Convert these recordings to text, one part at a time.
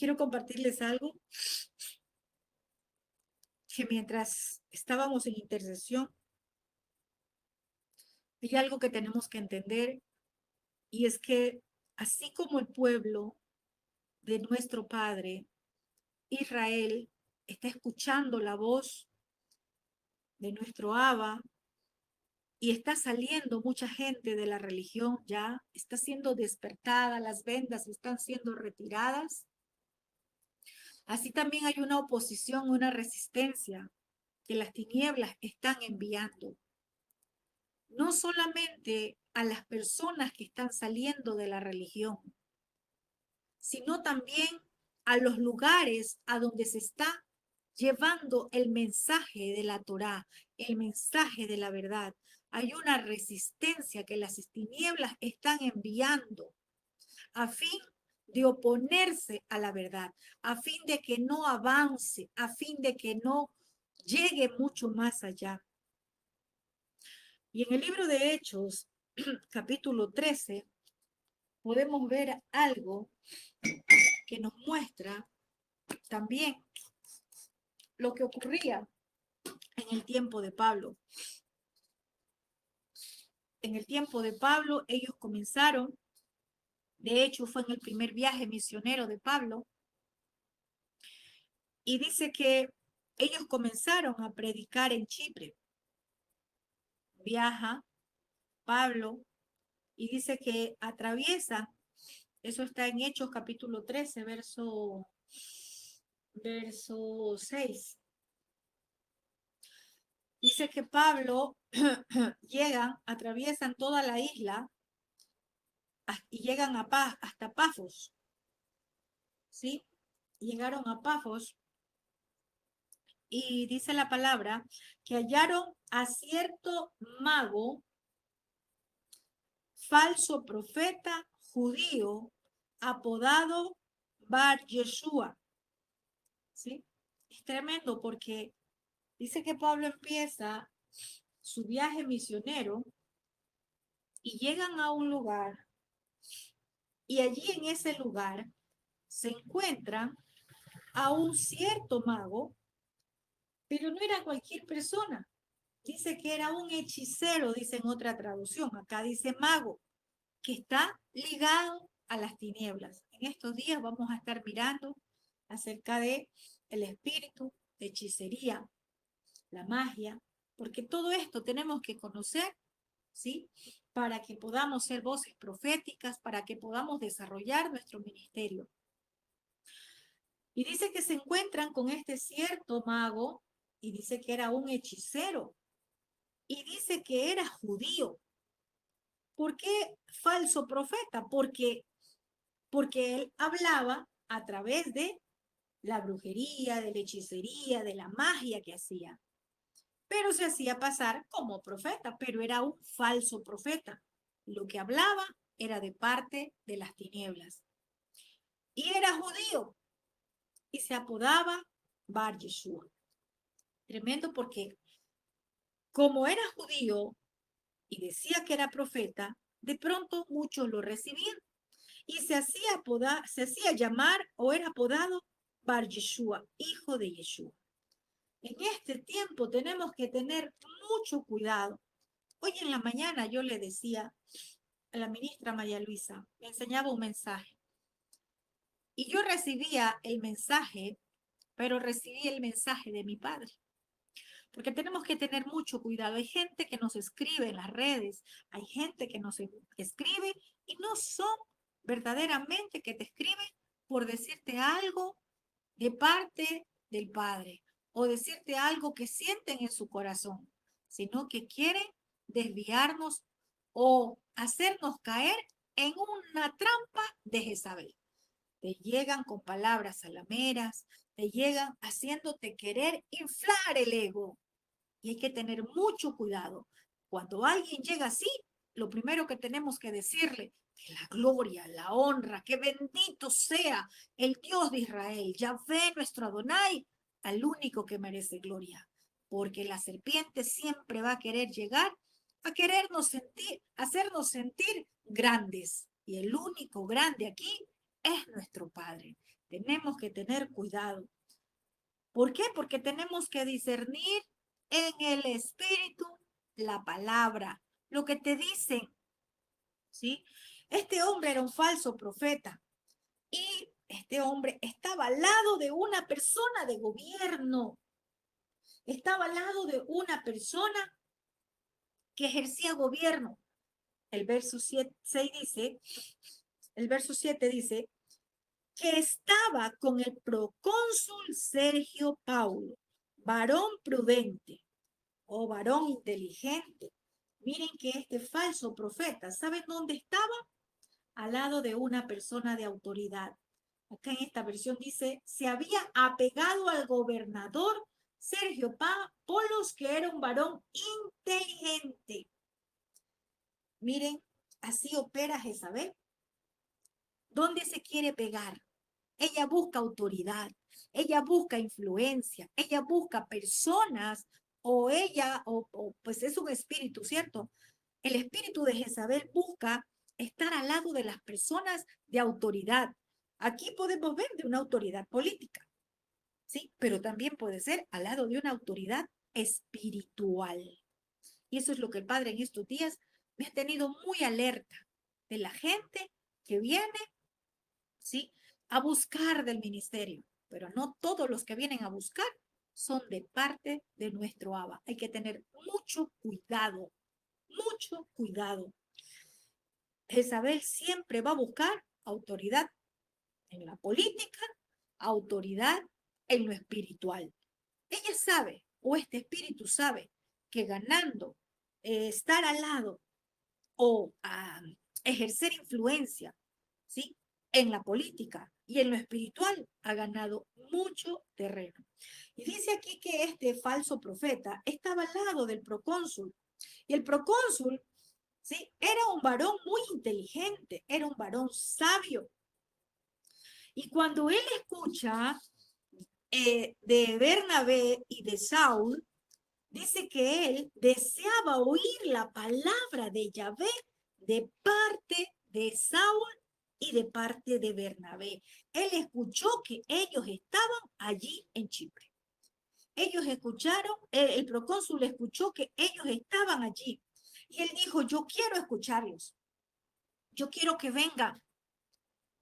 quiero compartirles algo que mientras estábamos en intercesión, hay algo que tenemos que entender y es que así como el pueblo de nuestro Padre, Israel, está escuchando la voz de nuestro Abba y está saliendo mucha gente de la religión ya, está siendo despertada, las vendas están siendo retiradas, así también hay una oposición, una resistencia que las tinieblas están enviando, no solamente a las personas que están saliendo de la religión, sino también a los lugares a donde se está llevando el mensaje de la Torá, el mensaje de la verdad. Hay una resistencia que las tinieblas están enviando a fin de oponerse a la verdad, a fin de que no avance, a fin de que no llegue mucho más allá. Y en el libro de Hechos, capítulo 13, podemos ver algo que nos muestra también lo que ocurría en el tiempo de Pablo. En el tiempo de Pablo, ellos comenzaron, de hecho fue en el primer viaje misionero de Pablo, y dice que ellos comenzaron a predicar en Chipre. Viaja Pablo y dice que atraviesa, eso está en Hechos capítulo 13, verso 6. Dice que Pablo llegan, atraviesan toda la isla y llegan hasta Pafos, ¿sí? Llegaron a Pafos y dice la palabra que hallaron a cierto mago, falso profeta judío, apodado Bar Yeshua, ¿sí? Es tremendo porque dice que Pablo empieza su viaje misionero y llegan a un lugar y allí en ese lugar se encuentran a un cierto mago, pero no era cualquier persona. Dice que era un hechicero, dice en otra traducción. Acá dice mago, que está ligado a las tinieblas. En estos días vamos a estar mirando acerca de el espíritu, de hechicería, la magia, porque todo esto tenemos que conocer, ¿sí? Para que podamos ser voces proféticas, para que podamos desarrollar nuestro ministerio. Y dice que se encuentran con este cierto mago y dice que era un hechicero y dice que era judío. ¿Por qué falso profeta? Porque él hablaba a través de la brujería, de la hechicería, de la magia que hacía. Pero se hacía pasar como profeta, pero era un falso profeta. Lo que hablaba era de parte de las tinieblas. Y era judío y se apodaba Bar Yeshua. Tremendo porque como era judío y decía que era profeta, de pronto muchos lo recibían y se hacía llamar o era apodado Bar Yeshua, hijo de Yeshua. En este tiempo tenemos que tener mucho cuidado. Hoy en la mañana yo le decía a la ministra María Luisa, me enseñaba un mensaje y yo recibía el mensaje, pero recibí el mensaje de mi padre. Porque tenemos que tener mucho cuidado. Hay gente que nos escribe en las redes, hay gente que nos escribe y no son verdaderamente que te escriben por decirte algo de parte del Padre o decirte algo que sienten en su corazón, sino que quieren desviarnos o hacernos caer en una trampa de Jezabel. Te llegan con palabras salameras, te llegan haciéndote querer inflar el ego. Y hay que tener mucho cuidado. Cuando alguien llega así, lo primero que tenemos que decirle, que la gloria, la honra, que bendito sea el Dios de Israel, Yahvé nuestro Adonai, al único que merece gloria. Porque la serpiente siempre va a querer llegar a querernos sentir, hacernos sentir grandes. Y el único grande aquí es nuestro Padre. Tenemos que tener cuidado. ¿Por qué? Porque tenemos que discernir en el Espíritu la palabra, lo que te dicen, ¿sí? Este hombre era un falso profeta y este hombre estaba al lado de una persona de gobierno, estaba al lado de una persona que ejercía gobierno. El verso 6 dice, el verso 7 dice que estaba con el procónsul Sergio Paulo, varón prudente o varón inteligente. Miren que este falso profeta, ¿saben dónde estaba? Al lado de una persona de autoridad. Acá en esta versión dice, se había apegado al gobernador Sergio Polos, que era un varón inteligente. Miren, así opera Jezabel. ¿Dónde se quiere pegar? Ella busca autoridad, ella busca influencia, ella busca personas o pues es un espíritu, ¿cierto? El espíritu de Jezabel busca estar al lado de las personas de autoridad. Aquí podemos ver de una autoridad política, ¿sí? Pero también puede ser al lado de una autoridad espiritual. Y eso es lo que el Padre en estos días me ha tenido muy alerta de la gente que viene, ¿sí? A buscar del ministerio. Pero no todos los que vienen a buscar son de parte de nuestro Abba. Hay que tener mucho cuidado, mucho cuidado. Jezabel siempre va a buscar autoridad en la política, autoridad en lo espiritual. Ella sabe, o este espíritu sabe, que ganando, estar al lado o ejercer influencia, ¿sí? En la política y en lo espiritual ha ganado mucho terreno. Y dice aquí que este falso profeta estaba al lado del procónsul. Y el procónsul, ¿sí? Era un varón muy inteligente, era un varón sabio. Y cuando él escucha de Bernabé y de Saúl, dice que él deseaba oír la palabra de Yahvé de parte de Saúl y de parte de Bernabé. Él escuchó que ellos estaban allí en Chipre. Ellos escucharon, el procónsul escuchó que ellos estaban allí. Y él dijo, yo quiero escucharlos. Yo quiero que vengan.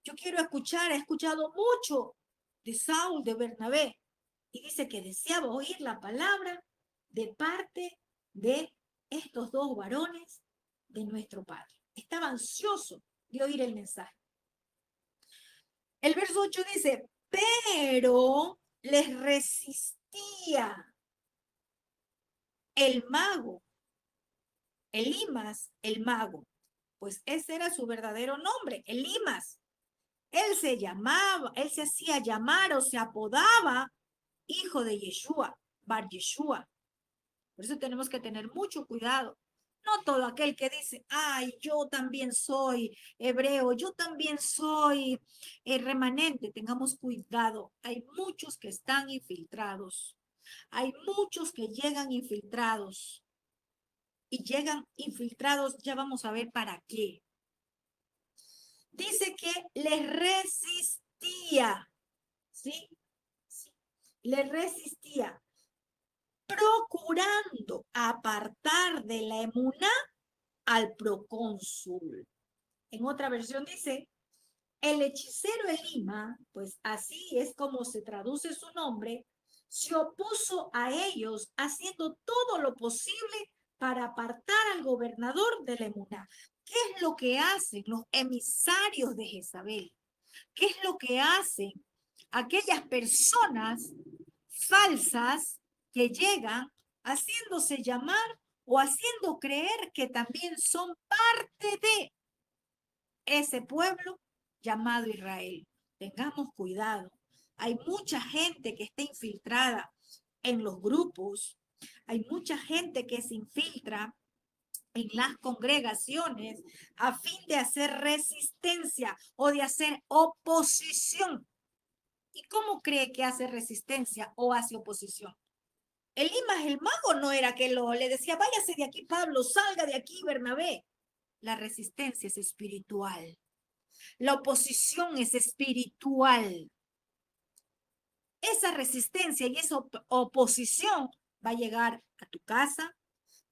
Yo quiero escuchar, he escuchado mucho de Saúl, de Bernabé. Y dice que deseaba oír la palabra de parte de estos dos varones de nuestro Padre. Estaba ansioso de oír el mensaje. El verso 8 dice, pero les resistía el mago, Elimas, el mago, pues ese era su verdadero nombre, Elimas. Él se hacía llamar o se apodaba hijo de Yeshua, Bar Yeshua. Por eso tenemos que tener mucho cuidado. No todo aquel que dice, ay, yo también soy hebreo, yo también soy remanente. Tengamos cuidado. Hay muchos que están infiltrados. Hay muchos que llegan infiltrados. Y llegan infiltrados, ya vamos a ver para qué. Dice que les resistía, ¿sí? Sí. Les resistía, procurando apartar de la emuná al procónsul. En otra versión dice, el hechicero Elima, pues así es como se traduce su nombre, se opuso a ellos haciendo todo lo posible para apartar al gobernador de la emuná. ¿Qué es lo que hacen los emisarios de Jezabel? ¿Qué es lo que hacen aquellas personas falsas que llegan haciéndose llamar o haciendo creer que también son parte de ese pueblo llamado Israel? Tengamos cuidado. Hay mucha gente que está infiltrada en los grupos. Hay mucha gente que se infiltra en las congregaciones a fin de hacer resistencia o de hacer oposición. ¿Y cómo cree que hace resistencia o hace oposición? Elimas, el mago, no era que le decía, váyase de aquí, Pablo, salga de aquí, Bernabé. La resistencia es espiritual. La oposición es espiritual. Esa resistencia y esa oposición va a llegar a tu casa,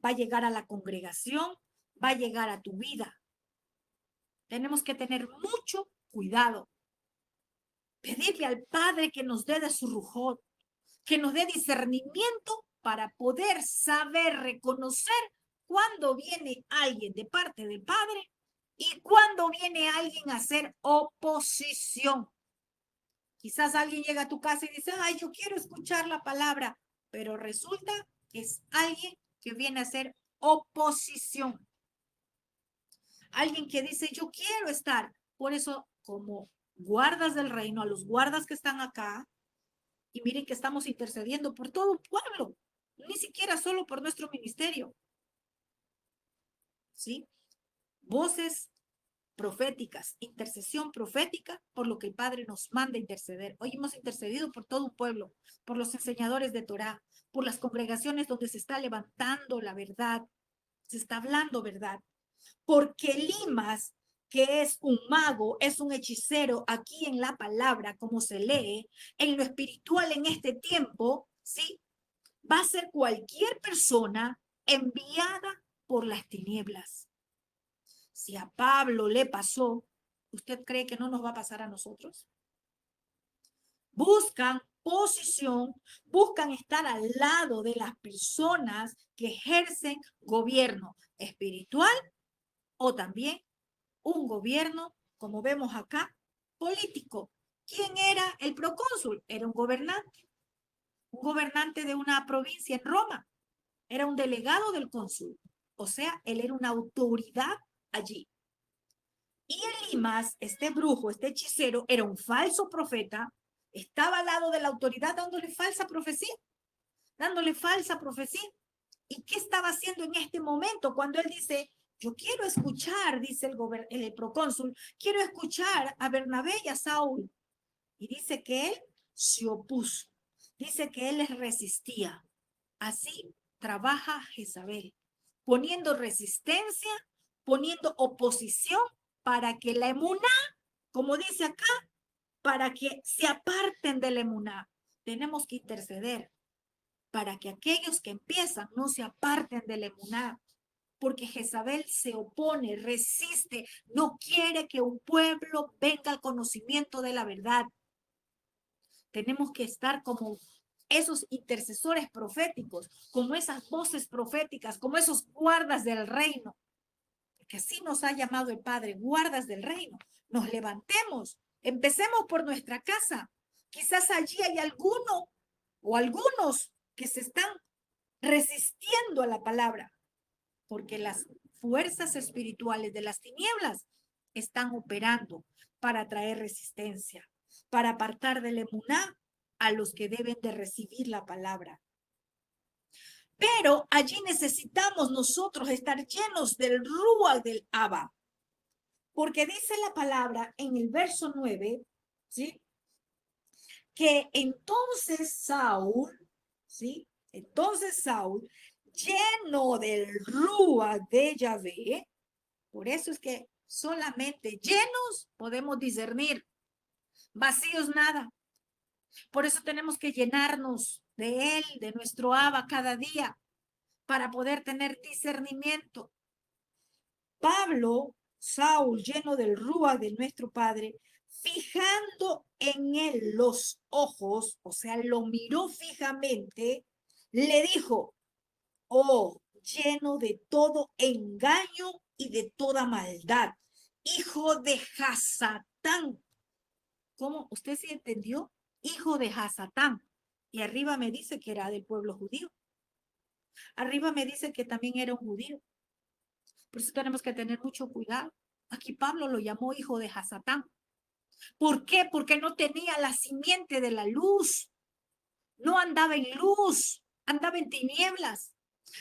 va a llegar a la congregación, va a llegar a tu vida. Tenemos que tener mucho cuidado. Pedirle al Padre que nos dé de su rujón, que nos dé discernimiento para poder saber reconocer cuándo viene alguien de parte del Padre y cuándo viene alguien a hacer oposición. Quizás alguien llega a tu casa y dice, ay, yo quiero escuchar la palabra, pero resulta que es alguien que viene a hacer oposición. Alguien que dice, yo quiero estar. Por eso, como guardas del reino, a los guardas que están acá, y miren que estamos intercediendo por todo un pueblo, ni siquiera solo por nuestro ministerio. ¿Sí? Voces proféticas, intercesión profética por lo que el Padre nos manda interceder. Hoy hemos intercedido por todo un pueblo, por los enseñadores de Torá, por las congregaciones donde se está levantando la verdad, se está hablando verdad. Porque Limas, que es un mago, es un hechicero aquí en la palabra, como se lee, en lo espiritual en este tiempo, ¿sí? Va a ser cualquier persona enviada por las tinieblas. Si a Pablo le pasó, ¿usted cree que no nos va a pasar a nosotros? Buscan posición, buscan estar al lado de las personas que ejercen gobierno espiritual o también un gobierno, como vemos acá, político. ¿Quién era el procónsul? Era un gobernante de una provincia en Roma, era un delegado del cónsul, o sea, él era una autoridad allí. Y Elimas, este brujo, este hechicero, era un falso profeta, estaba al lado de la autoridad dándole falsa profecía, dándole falsa profecía. ¿Y qué estaba haciendo en este momento cuando él dice, yo quiero escuchar, dice el procónsul, quiero escuchar a Bernabé y a Saúl? Y dice que él se opuso, dice que él les resistía. Así trabaja Jezabel, poniendo resistencia, poniendo oposición para que la emuná, como dice acá, para que se aparten de la emuná. Tenemos que interceder para que aquellos que empiezan no se aparten de la emuná, porque Jezabel se opone, resiste, no quiere que un pueblo venga al conocimiento de la verdad. Tenemos que estar como esos intercesores proféticos, como esas voces proféticas, como esos guardas del reino, que así nos ha llamado el Padre, guardas del reino. Nos levantemos, empecemos por nuestra casa. Quizás allí hay alguno o algunos que se están resistiendo a la palabra, porque las fuerzas espirituales de las tinieblas están operando para traer resistencia, para apartar del emuná a los que deben de recibir la palabra. Pero allí necesitamos nosotros estar llenos del Ruach del Abba, porque dice la palabra en el verso 9, ¿sí? Que entonces Saúl, ¿sí? Entonces Saúl, lleno del Ruach de Yahvé, por eso es que solamente llenos podemos discernir, vacíos nada. Por eso tenemos que llenarnos de él, de nuestro Abba cada día, para poder tener discernimiento. Pablo, Saúl, lleno del Ruach de nuestro Padre, fijando en él los ojos, o sea, lo miró fijamente, le dijo, oh, lleno de todo engaño y de toda maldad, hijo de Hasatán. ¿Cómo? ¿Usted sí entendió? Hijo de Hasatán. Y arriba me dice que era del pueblo judío. Arriba me dice que también era un judío. Por eso tenemos que tener mucho cuidado. Aquí Pablo lo llamó hijo de Hasatán. ¿Por qué? Porque no tenía la simiente de la luz. No andaba en luz, andaba en tinieblas.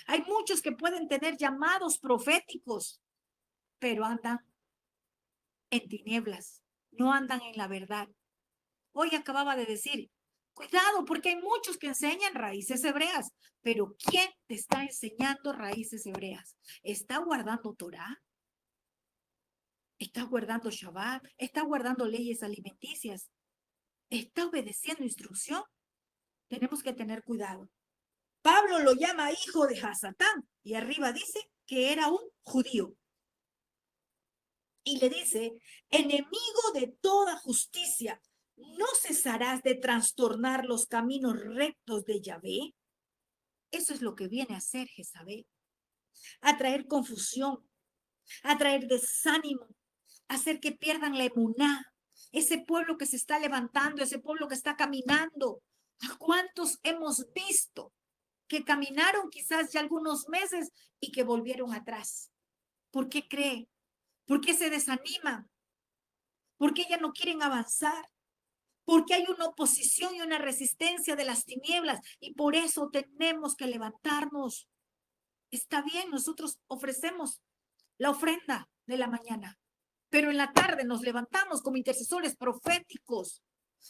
Hay muchos que pueden tener llamados proféticos, pero andan en tinieblas, no andan en la verdad. Hoy acababa de decir, cuidado, porque hay muchos que enseñan raíces hebreas, pero ¿quién te está enseñando raíces hebreas? ¿Está guardando Torá? ¿Está guardando Shabbat? ¿Está guardando leyes alimenticias? ¿Está obedeciendo instrucción? Tenemos que tener cuidado. Pablo lo llama hijo de Hasatán y arriba dice que era un judío. Y le dice, enemigo de toda justicia, ¿no cesarás de trastornar los caminos rectos de Yahvé? Eso es lo que viene a hacer Jezabel, a traer confusión, a traer desánimo, a hacer que pierdan la emuná, ese pueblo que se está levantando, ese pueblo que está caminando. ¿A cuántos hemos visto que caminaron quizás ya algunos meses y que volvieron atrás? ¿Por qué cree? ¿Por qué se desaniman? ¿Por qué ya no quieren avanzar? Porque hay una oposición y una resistencia de las tinieblas y por eso tenemos que levantarnos. Está bien, nosotros ofrecemos la ofrenda de la mañana, pero en la tarde nos levantamos como intercesores proféticos.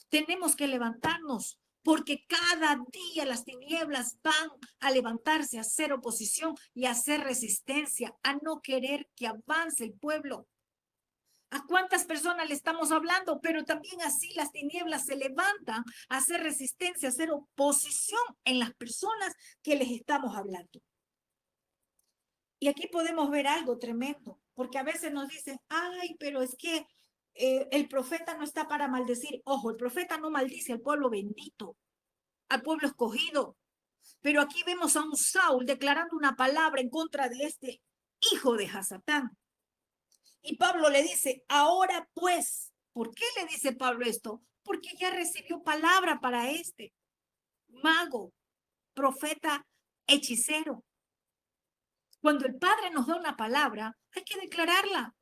Tenemos que levantarnos porque cada día las tinieblas van a levantarse, a hacer oposición y a hacer resistencia, a no querer que avance el pueblo. ¿A cuántas personas le estamos hablando? Pero también así las tinieblas se levantan a hacer resistencia, a hacer oposición en las personas que les estamos hablando. Y aquí podemos ver algo tremendo, porque a veces nos dicen, ay, pero es que el profeta no está para maldecir. Ojo, el profeta no maldice al pueblo bendito, al pueblo escogido. Pero aquí vemos a un Saúl declarando una palabra en contra de este hijo de Hasatán. Y Pablo le dice, ahora pues, ¿por qué le dice Pablo esto? Porque ya recibió palabra para este mago, profeta, hechicero. Cuando el Padre nos da una palabra, hay que declararla.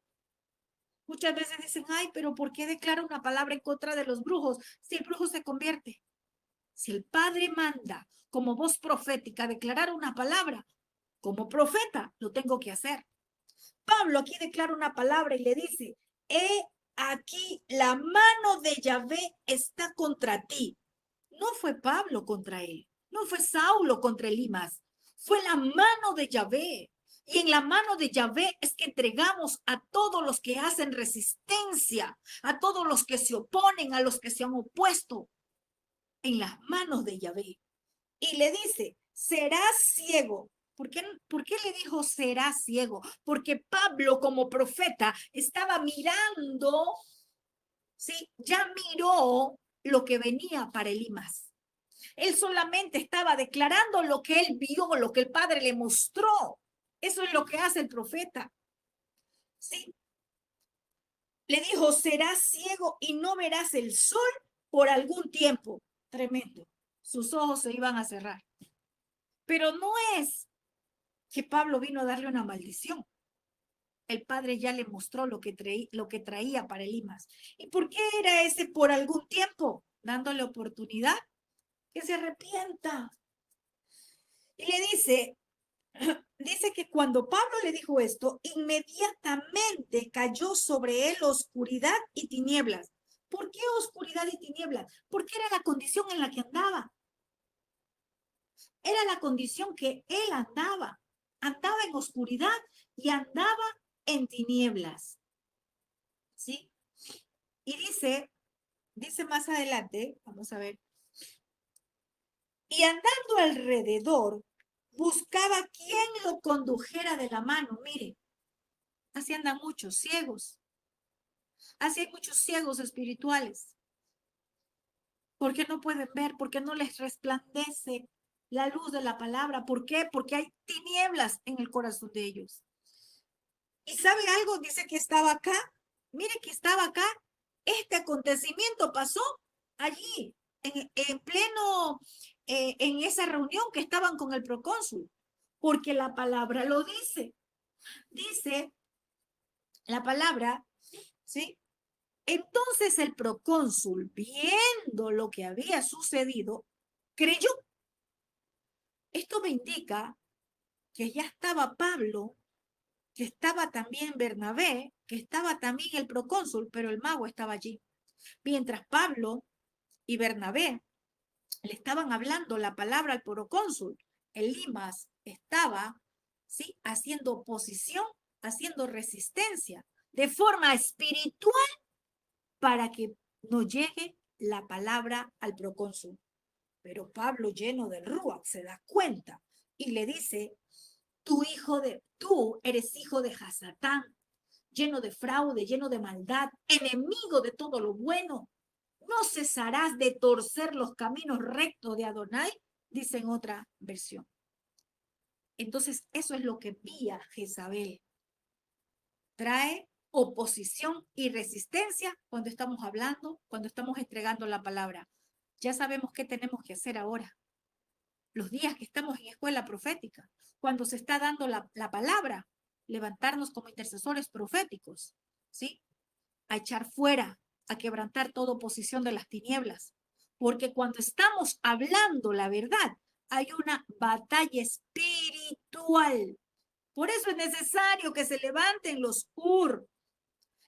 Muchas veces dicen, ay, pero ¿por qué declara una palabra en contra de los brujos si el brujo se convierte? Si el Padre manda como voz profética declarar una palabra, como profeta, lo tengo que hacer. Pablo aquí declara una palabra y le dice, he aquí la mano de Yahvé está contra ti. No fue Pablo contra él, no fue Saulo contra Elimas, fue la mano de Yahvé. Y en la mano de Yahvé es que entregamos a todos los que hacen resistencia, a todos los que se oponen, a los que se han opuesto, en las manos de Yahvé. Y le dice, serás ciego. ¿Por qué le dijo serás ciego? Porque Pablo como profeta estaba mirando, ¿sí? Ya miró lo que venía para Elimas. Él solamente estaba declarando lo que él vio, lo que el Padre le mostró. Eso es lo que hace el profeta. ¿Sí? Le dijo, serás ciego y no verás el sol por algún tiempo. Tremendo. Sus ojos se iban a cerrar. Pero no es que Pablo vino a darle una maldición. El Padre ya le mostró lo que traía para Elimas. ¿Y por qué era ese por algún tiempo? Dándole oportunidad que se arrepienta. Y le dice que cuando Pablo le dijo esto, inmediatamente cayó sobre él oscuridad y tinieblas. ¿Por qué oscuridad y tinieblas? Porque era la condición en la que andaba. Era la condición que él andaba. Andaba en oscuridad y andaba en tinieblas. ¿Sí? Y dice más adelante, vamos a ver, y andando alrededor, buscaba quien lo condujera de la mano. Mire, así andan muchos ciegos. Así hay muchos ciegos espirituales. ¿Por qué no pueden ver? ¿Por qué no les resplandece la luz de la palabra? ¿Por qué? Porque hay tinieblas en el corazón de ellos. ¿Y sabe algo? Dice que estaba acá. Mire que estaba acá. Este acontecimiento pasó allí, en pleno, en esa reunión que estaban con el procónsul, porque la palabra lo dice. Dice la palabra, ¿sí? Entonces el procónsul, viendo lo que había sucedido, creyó. Esto me indica que ya estaba Pablo, que estaba también Bernabé, que estaba también el procónsul, pero el mago estaba allí. Mientras Pablo y Bernabé le estaban hablando la palabra al procónsul, Elimas estaba, ¿sí?, haciendo oposición, haciendo resistencia. de forma espiritual para que nos llegue la palabra al procónsul. Pero Pablo, lleno del Ruach, se da cuenta y le dice, tú eres hijo de Hasatán, lleno de fraude, lleno de maldad, enemigo de todo lo bueno. ¿No cesarás de torcer los caminos rectos de Adonai? Dice en otra versión. Entonces, eso es lo que envía Jezabel. Trae oposición y resistencia cuando estamos hablando, cuando estamos entregando la palabra. Ya sabemos qué tenemos que hacer ahora. Los días que estamos en escuela profética, cuando se está dando la palabra, levantarnos como intercesores proféticos, ¿sí? A echar fuera, a quebrantar toda oposición de las tinieblas. Porque cuando estamos hablando la verdad, hay una batalla espiritual. Por eso es necesario que se levanten los Ur,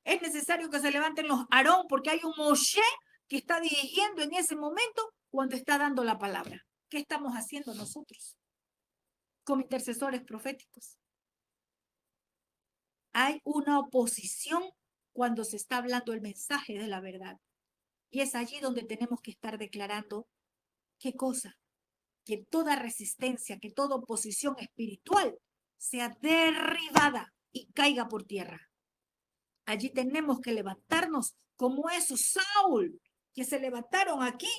es necesario que se levanten los Aarón, porque hay un Moshe que está dirigiendo en ese momento cuando está dando la palabra. ¿Qué estamos haciendo nosotros como intercesores proféticos? Hay una oposición cuando se está hablando el mensaje de la verdad. Y es allí donde tenemos que estar declarando qué cosa, que toda resistencia, que toda oposición espiritual sea derribada y caiga por tierra. Allí tenemos que levantarnos como esos Saúl que se levantaron aquí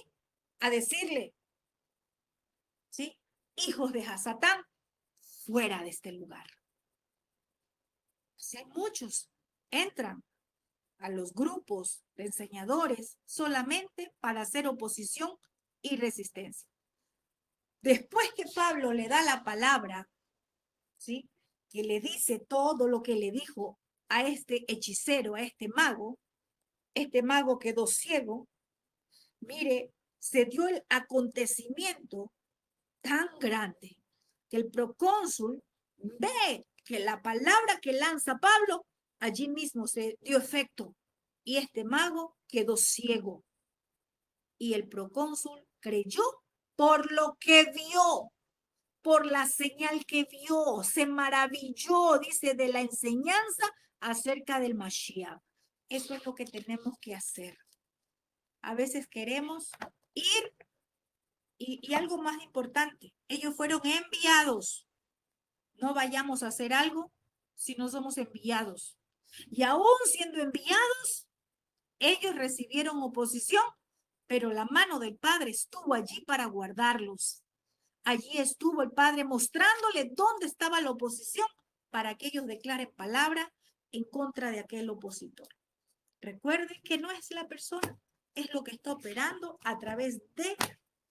a decirle, ¿sí? Hijos de Hasatán, fuera de este lugar. Si hay muchos, entran a los grupos de enseñadores solamente para hacer oposición y resistencia. Después que Pablo le da la palabra, ¿sí? Que le dice todo lo que le dijo a este hechicero, a este mago quedó ciego. Mire, se dio el acontecimiento tan grande que el procónsul ve que la palabra que lanza Pablo allí mismo se dio efecto y este mago quedó ciego. Y el procónsul creyó por lo que vio, por la señal que vio, se maravilló, dice, de la enseñanza acerca del Mashiach. Eso es lo que tenemos que hacer. A veces queremos ir y algo más importante, ellos fueron enviados. No vayamos a hacer algo si no somos enviados. Y aún siendo enviados, ellos recibieron oposición, pero la mano del Padre estuvo allí para guardarlos. Allí estuvo el Padre mostrándole dónde estaba la oposición para que ellos declaren palabra en contra de aquel opositor. Recuerden que no es la persona, es lo que está operando a través de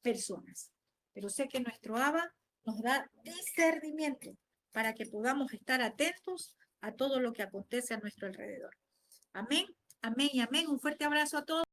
personas. Pero sé que nuestro Abba nos da discernimiento para que podamos estar atentos a todo lo que acontece a nuestro alrededor. Amén, amén y amén. Un fuerte abrazo a todos.